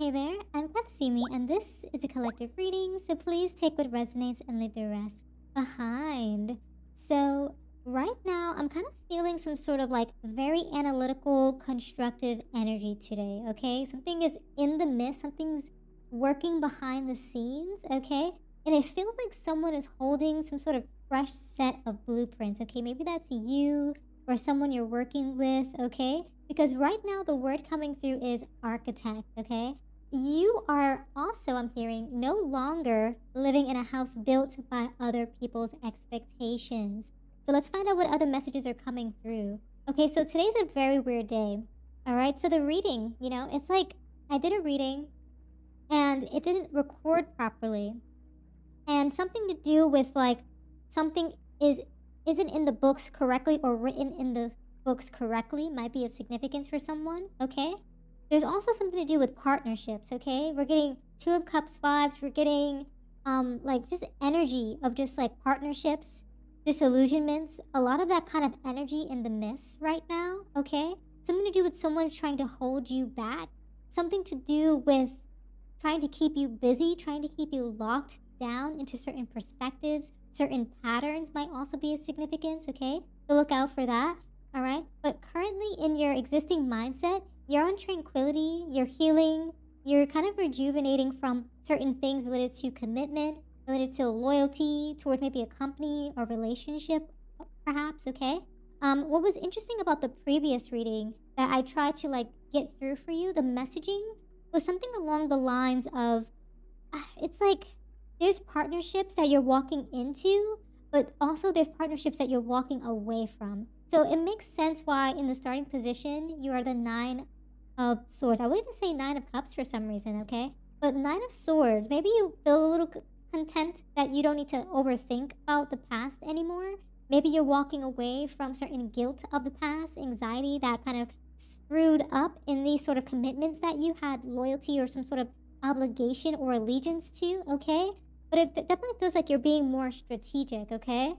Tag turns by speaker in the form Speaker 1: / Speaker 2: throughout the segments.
Speaker 1: Hey there, I'm Katsumi, and this is a collective reading, so please take what resonates and leave the rest behind. So, right now, I'm kind of feeling some sort of like very analytical, constructive energy today, okay? Something is in the mist, something's working behind the scenes, okay? And it feels like someone is holding some sort of fresh set of blueprints, okay? Maybe that's you or someone you're working with, okay? Because right now, the word coming through is architect, okay? You are also, I'm hearing, no longer living in a house built by other people's expectations. So let's find out what other messages are coming through. Okay, so today's a very weird day. All right, so the reading, it's like I did a reading and it didn't record properly. And something to do with like something isn't in the books correctly or written in the books correctly might be of significance for someone, okay? There's also something to do with partnerships, okay? We're getting two of cups vibes, we're getting like just energy of just like partnerships, disillusionments, a lot of that kind of energy in the mist right now, okay? Something to do with someone trying to hold you back, something to do with trying to keep you busy, trying to keep you locked down into certain perspectives, certain patterns might also be of significance, okay? So look out for that, all right? But currently in your existing mindset, you're on tranquility, you're healing, you're kind of rejuvenating from certain things related to commitment, related to loyalty toward maybe a company or relationship, perhaps, okay? What was interesting about the previous reading that I tried to like get through for you, the messaging was something along the lines of it's like there's partnerships that you're walking into, but also there's partnerships that you're walking away from. So it makes sense why in the starting position you are the nine of swords. I wouldn't say nine of cups for some reason, okay? But nine of swords. Maybe you feel a little content that you don't need to overthink about the past anymore. Maybe you're walking away from certain guilt of the past, anxiety that kind of screwed up in these sort of commitments that you had loyalty or some sort of obligation or allegiance to, okay? But it definitely feels like you're being more strategic, okay?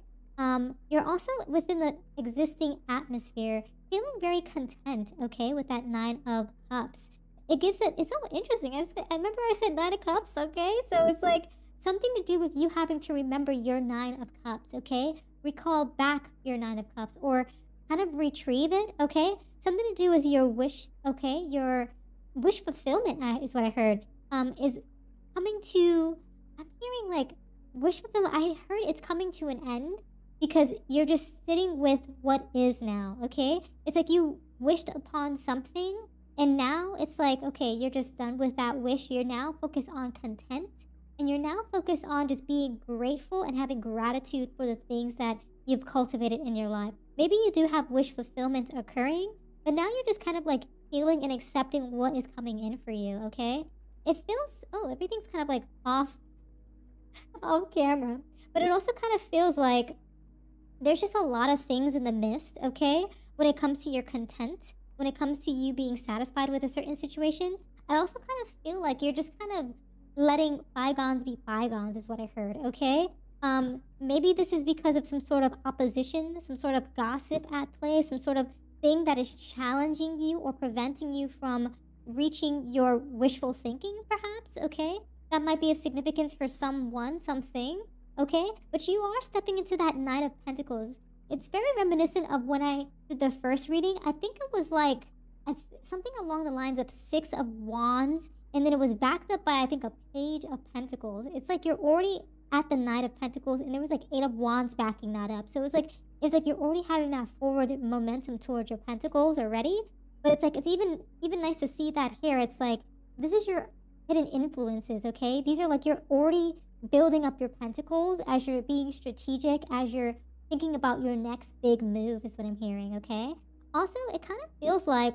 Speaker 1: You're also within the existing atmosphere feeling very content, okay, with that nine of cups. It gives it, it's so interesting. I remember I said nine of cups, okay? So it's like something to do with you having to remember your nine of cups, okay? Recall back your nine of cups or kind of retrieve it, okay? Something to do with your wish, okay? Your wish fulfillment is what I heard. Is coming to, I'm hearing like wish fulfillment. I heard it's coming to an end because you're just sitting with what is now, okay? It's like you wished upon something and now it's like, okay, you're just done with that wish. You're now focused on content and you're now focused on just being grateful and having gratitude for the things that you've cultivated in your life. Maybe you do have wish fulfillment occurring, but now you're just kind of like healing and accepting what is coming in for you, okay? It feels, oh, everything's kind of like off camera. But it also kind of feels like there's just a lot of things in the mist, okay? When it comes to your content, when it comes to you being satisfied with a certain situation, I also kind of feel like you're just kind of letting bygones be bygones, is what I heard, okay? Maybe this is because of some sort of opposition, some sort of gossip at play, some sort of thing that is challenging you or preventing you from reaching your wishful thinking, perhaps, okay? That might be of significance for someone, something, okay? But you are stepping into that Nine of Pentacles. It's very reminiscent of when I did the first reading. I think it was like something along the lines of Six of Wands, and then it was backed up by, I think, a Page of Pentacles. It's like you're already at the Knight of Pentacles, and there was like Eight of Wands backing that up. So it's like you're already having that forward momentum towards your pentacles already. But it's like it's even nice to see that here. It's like this is your hidden influences, okay? These are like you're already building up your pentacles as you're being strategic, as you're thinking about your next big move, is what I'm hearing, okay? Also, it kind of feels like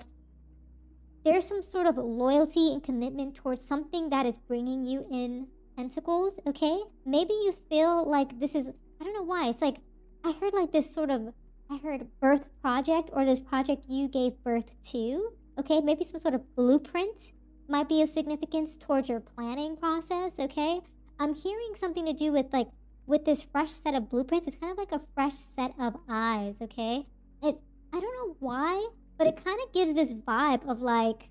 Speaker 1: there's some sort of loyalty and commitment towards something that is bringing you in pentacles, okay? Maybe you feel like this is, I don't know why. It's like I heard like this sort of, I heard birth project or this project you gave birth to, okay? Maybe some sort of blueprint might be of significance towards your planning process, okay? I'm hearing something to do with like with this fresh set of blueprints. It's kind of like a fresh set of eyes, okay? I don't know why, but it kind of gives this vibe of like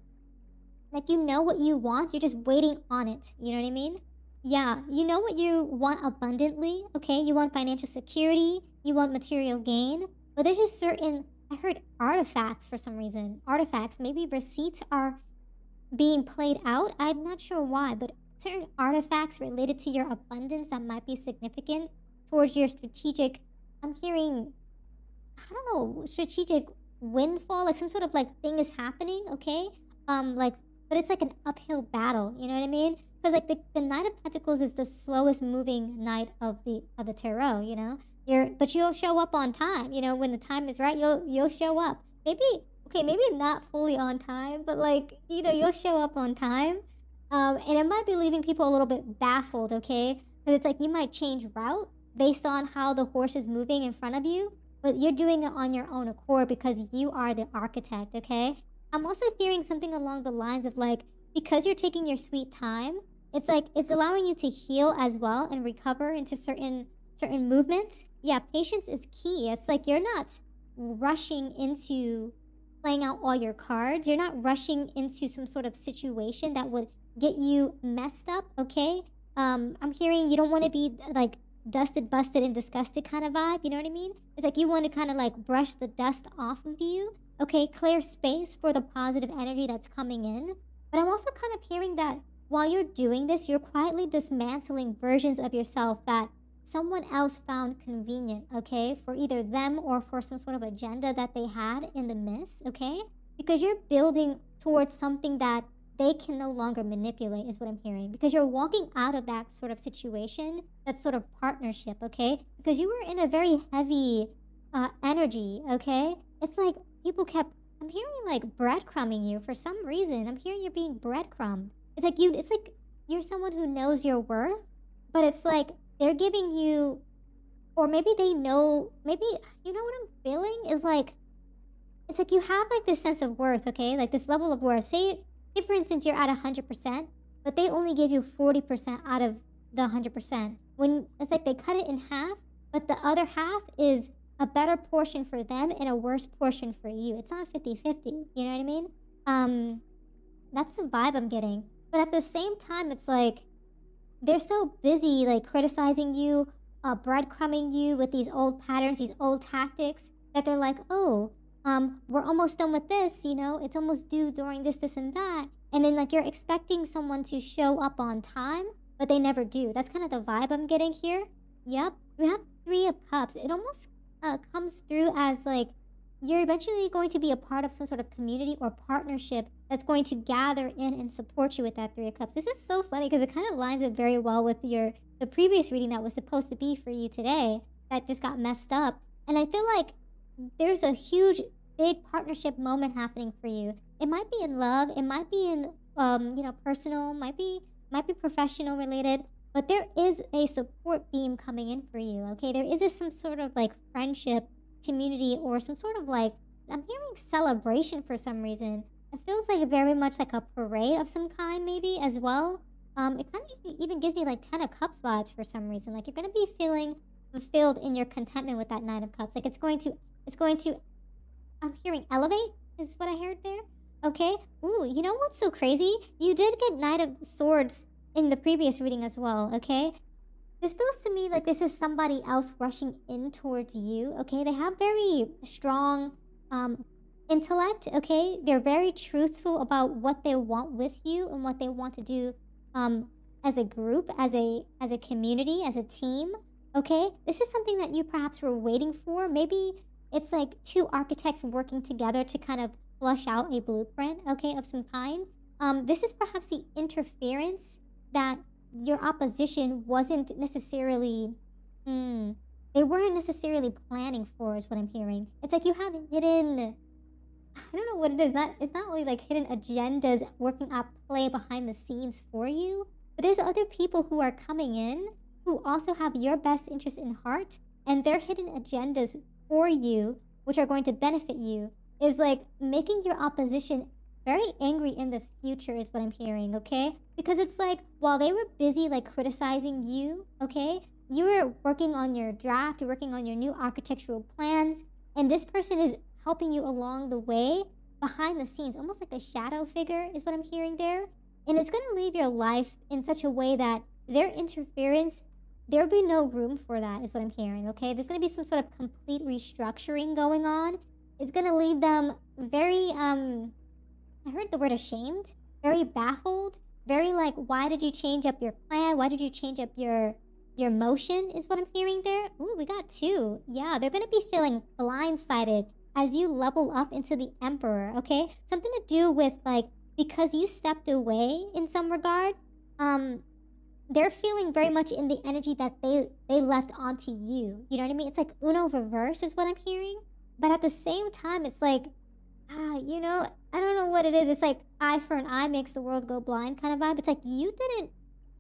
Speaker 1: Like, you know what you want, you're just waiting on it, you know what I mean? Yeah, you know what you want abundantly, okay? You want financial security, you want material gain, but there's just certain, I heard artifacts for some reason. Artifacts, maybe receipts are being played out. I'm not sure why, but certain artifacts related to your abundance that might be significant towards your strategic, I'm hearing, I don't know, strategic windfall, like some sort of like thing is happening, okay? Like, but it's like an uphill battle, you know what I mean? Because like the Knight of Pentacles is the slowest moving knight of the tarot, you know? But you'll show up on time, you know, when the time is right, you'll show up. Maybe okay, maybe not fully on time, but like, you know, you'll show up on time. And it might be leaving people a little bit baffled, okay? Because it's like you might change route based on how the horse is moving in front of you, but you're doing it on your own accord because you are the architect, okay? I'm also hearing something along the lines of like, because you're taking your sweet time, it's like it's allowing you to heal as well and recover into certain movements. Yeah, patience is key. It's like you're not rushing into playing out all your cards. You're not rushing into some sort of situation that would get you messed up, okay? I'm hearing you don't want to be like dusted, busted, and disgusted kind of vibe. You know what I mean? It's like you want to kind of like brush the dust off of you. Okay, clear space for the positive energy that's coming in. But I'm also kind of hearing that while you're doing this, you're quietly dismantling versions of yourself that someone else found convenient, okay, for either them or for some sort of agenda that they had in the midst, okay? Because you're building towards something that they can no longer manipulate, is what I'm hearing. Because you're walking out of that sort of situation, that sort of partnership, okay? Because you were in a very heavy energy, okay? It's like people kept, I'm hearing like breadcrumbing you for some reason. I'm hearing you're being breadcrumbed. It's like you're someone who knows your worth, but it's like they're giving you, or maybe they know, maybe, you know what I'm feeling is like, it's like you have like this sense of worth, okay? Like this level of worth. Say for instance, you're at 100%, but they only give you 40% out of the 100%. When it's like they cut it in half, but the other half is a better portion for them and a worse portion for you. It's not 50-50, you know what I mean? That's the vibe I'm getting. But at the same time, it's like they're so busy like criticizing you, breadcrumbing you with these old patterns, these old tactics, that they're like, oh, we're almost done with this, you know, it's almost due during this, and that. And then like you're expecting someone to show up on time, but they never do. That's kind of the vibe I'm getting here. Yep. We have Three of Cups. It almost comes through as like you're eventually going to be a part of some sort of community or partnership that's going to gather in and support you with that Three of Cups. This is so funny because it kind of lines up very well with the previous reading that was supposed to be for you today that just got messed up. And I feel like there's a huge, big partnership moment happening for you. It might be in love, it might be in personal, might be professional related, but there is a support beam coming in for you. Okay, there is some sort of like friendship, community, or some sort of like, I'm hearing celebration for some reason. It feels like very much like a parade of some kind, maybe as well. It kind of even gives me like 10 of Cups vibes for some reason. Like you're gonna be feeling fulfilled in your contentment with that Nine of Cups. Like it's going to, I'm hearing elevate is what I heard there. Okay. Ooh, you know what's so crazy? You did get Knight of Swords in the previous reading as well, okay? This feels to me like this is somebody else rushing in towards you, okay? They have very strong intellect, okay? They're very truthful about what they want with you and what they want to do as a group, as a community, as a team, okay? This is something that you perhaps were waiting for. Maybe it's like two architects working together to kind of flush out a blueprint, okay, of some kind. This is perhaps the interference that your opposition wasn't necessarily, they weren't necessarily planning for, is what I'm hearing. It's like you have hidden, I don't know what it is. It's not only like hidden agendas working at play behind the scenes for you, but there's other people who are coming in who also have your best interest in heart, and their hidden agendas for you, which are going to benefit you, is like making your opposition very angry in the future, is what I'm hearing, okay? Because it's like while they were busy like criticizing you, okay, you were working on your draft, you're working on your new architectural plans, and this person is helping you along the way behind the scenes, almost like a shadow figure is what I'm hearing there. And it's going to leave your life in such a way that their interference, there'll be no room for that, is what I'm hearing, okay? There's going to be some sort of complete restructuring going on. It's going to leave them very, I heard the word ashamed, very baffled, very like, why did you change up your plan? Why did you change up your motion is what I'm hearing there. Ooh, we got two. Yeah, they're going to be feeling blindsided as you level up into the Emperor, okay? Something to do with like, because you stepped away in some regard, um, they're feeling very much in the energy that they left onto you. You know what I mean? It's like Uno reverse is what I'm hearing. But at the same time, it's like, I don't know what it is. It's like eye for an eye makes the world go blind kind of vibe. It's like you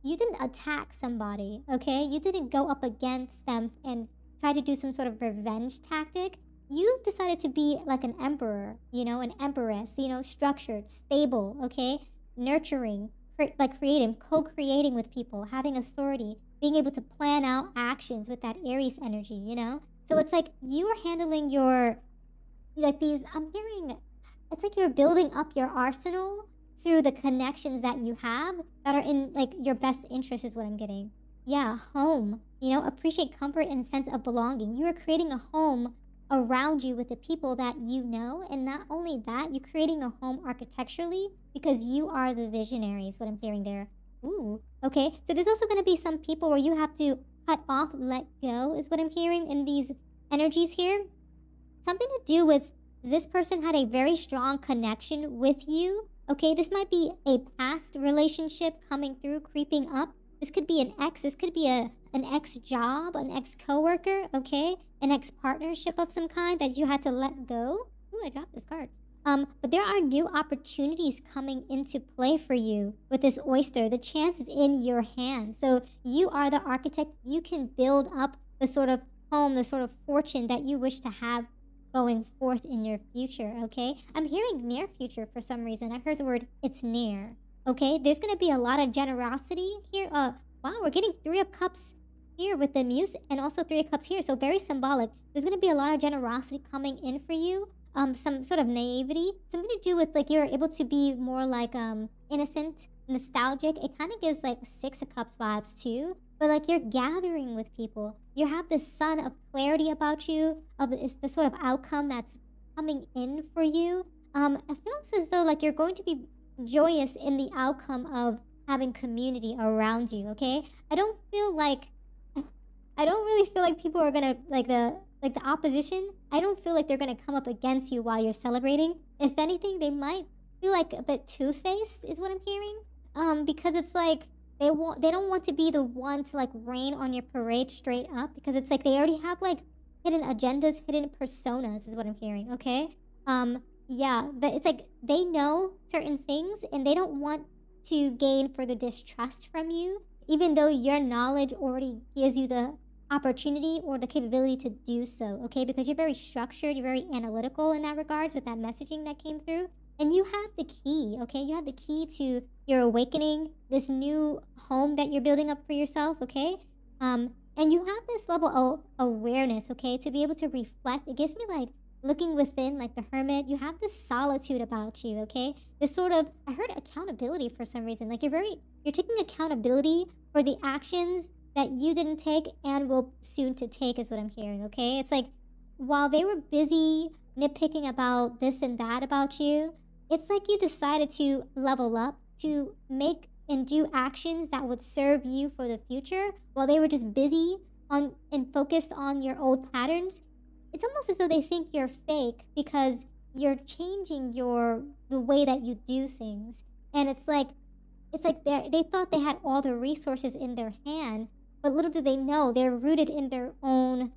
Speaker 1: didn't attack somebody, okay? You didn't go up against them and try to do some sort of revenge tactic. You decided to be like an emperor, an empress, structured, stable, okay? Nurturing, like creating, co-creating with people, having authority, being able to plan out actions with that Aries energy. So it's like you are handling your, like these, I'm hearing, it's like you're building up your arsenal through the connections that you have that are in like your best interest is what I'm getting. Yeah, home. Appreciate comfort and sense of belonging. You are creating a home around you with the people that you know, and not only that, you're creating a home architecturally because you are the visionary is what I'm hearing there. Ooh, okay. So there's also going to be some people where you have to cut off, let go is what I'm hearing in these energies here. Something to do with this person had a very strong connection with you. Okay, this might be a past relationship coming through, creeping up. This could be an ex. This could be an ex job, an ex coworker. Okay, an ex partnership of some kind that you had to let go. Ooh, I dropped this card. But there are new opportunities coming into play for you with this oyster. The chance is in your hands. So you are the architect. You can build up the sort of home, the sort of fortune that you wish to have going forth in your future, okay? I'm hearing near future for some reason. I heard the word it's near, okay? There's going to be a lot of generosity here. Wow, we're getting 3 of cups here with the muse and also 3 of cups here. So very symbolic. There's going to be a lot of generosity coming in for you. Some sort of naivety, something to do with like you're able to be more like innocent, nostalgic. It kind of gives like 6 of cups vibes too. But like you're gathering with people. You have this sun of clarity about you, of the sort of outcome that's coming in for you. It feels as though like you're going to be joyous in the outcome of having community around you, okay? I don't really feel like people are gonna like the opposition. I don't feel like they're gonna come up against you while you're celebrating. If anything, they might feel like a bit two-faced is what I'm hearing. Because it's like they don't want to be the one to like rain on your parade straight up because it's like they already have like hidden agendas, hidden personas is what I'm hearing, okay? Yeah, but it's like they know certain things and they don't want to gain further distrust from you, even though your knowledge already gives you the opportunity or the capability to do so, okay? Because you're very structured, you're very analytical in that regards with that messaging that came through. And you have the key, okay? You have the key to your awakening, this new home that you're building up for yourself, okay? And you have this level of awareness, okay, to be able to reflect. It gives me like looking within, like the hermit. You have this solitude about you, okay? This sort of, I heard accountability for some reason. Like you're taking accountability for the actions that you didn't take and will soon to take is what I'm hearing, okay? It's like while they were busy nitpicking about this and that about you, it's like you decided to level up, to make and do actions that would serve you for the future while they were just busy on and focused on your old patterns. It's almost as though they think you're fake because you're changing the way that you do things. And it's like they thought they had all the resources in their hand, but little do they know they're rooted in their own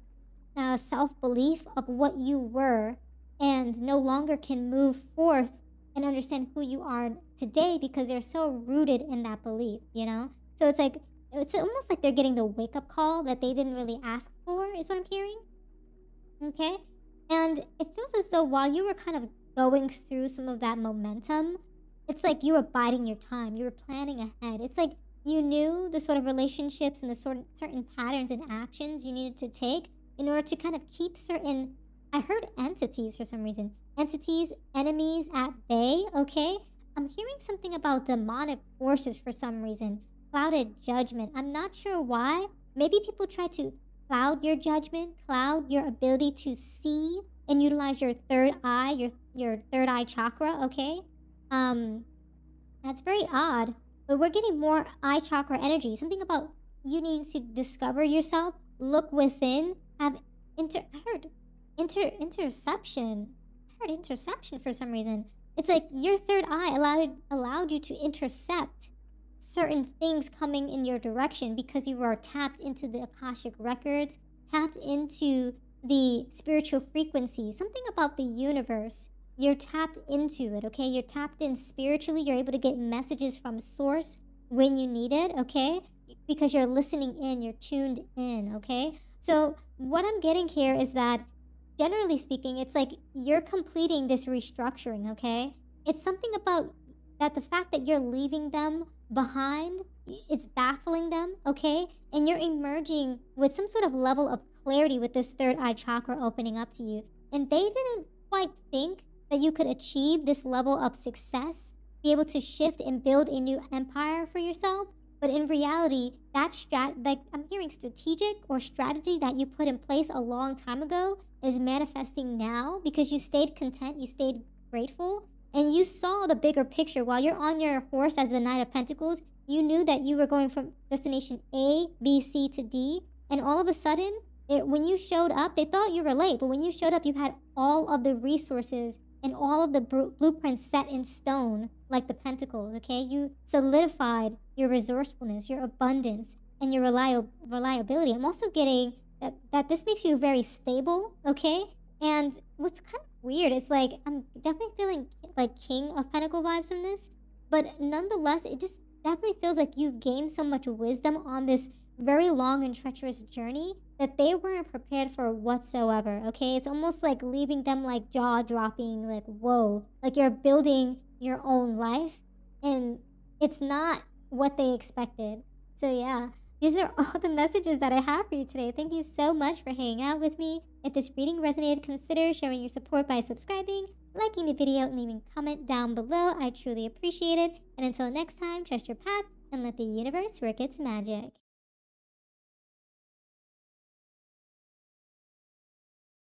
Speaker 1: self-belief of what you were and no longer can move forth and understand who you are today because they're so rooted in that belief. So it's almost like they're getting the wake-up call that they didn't really ask for is what I'm hearing, okay? And it feels as though while you were kind of going through some of that momentum, it's like you were biding your time, you were planning ahead. It's like you knew the sort of relationships and the certain patterns and actions you needed to take in order to kind of keep certain, I heard entities for some reason, entities, enemies at bay, okay? I'm hearing something about demonic forces for some reason. Clouded judgment. I'm not sure why. Maybe people try to cloud your judgment, cloud your ability to see and utilize your third eye, your third eye chakra, okay? Um that's very odd. But we're getting more eye chakra energy. Something about you needing to discover yourself, look within, have I heard interception. I heard interception for some reason. It's like your third eye allowed you to intercept certain things coming in your direction because you are tapped into the Akashic records, tapped into the spiritual frequency, something about the universe. You're tapped into it, okay? You're tapped in spiritually. You're able to get messages from source when you need it, okay? Because you're listening in, you're tuned in, okay? So, what I'm getting here is that generally speaking, it's like you're completing this restructuring, okay? It's something about that the fact that you're leaving them behind, it's baffling them, okay? And you're emerging with some sort of level of clarity with this third eye chakra opening up to you. And they didn't quite think that you could achieve this level of success, be able to shift and build a new empire for yourself. But in reality, like I'm hearing strategic or strategy that you put in place a long time ago is manifesting now because you stayed content, you stayed grateful, and you saw the bigger picture. While you're on your horse as the Knight of Pentacles, you knew that you were going from destination A, B, C to D, and all of a sudden, when you showed up, they thought you were late, but when you showed up, you had all of the resources and all of the blueprints set in stone, like the pentacles, okay? You solidified your resourcefulness, your abundance, and your reliability. I'm also getting that this makes you very stable, okay? And what's kind of weird is like, I'm definitely feeling like King of Pentacle vibes from this, but nonetheless, it just definitely feels like you've gained so much wisdom on this very long and treacherous journey that they weren't prepared for whatsoever, okay? It's almost like leaving them like jaw dropping, like, whoa, like you're building your own life and it's not what they expected. So, yeah, these are all the messages that I have for you today. Thank you so much for hanging out with me. If this reading resonated, consider showing your support by subscribing, liking the video, and leaving a comment down below. I truly appreciate it. And until next time, trust your path and let the universe work its magic.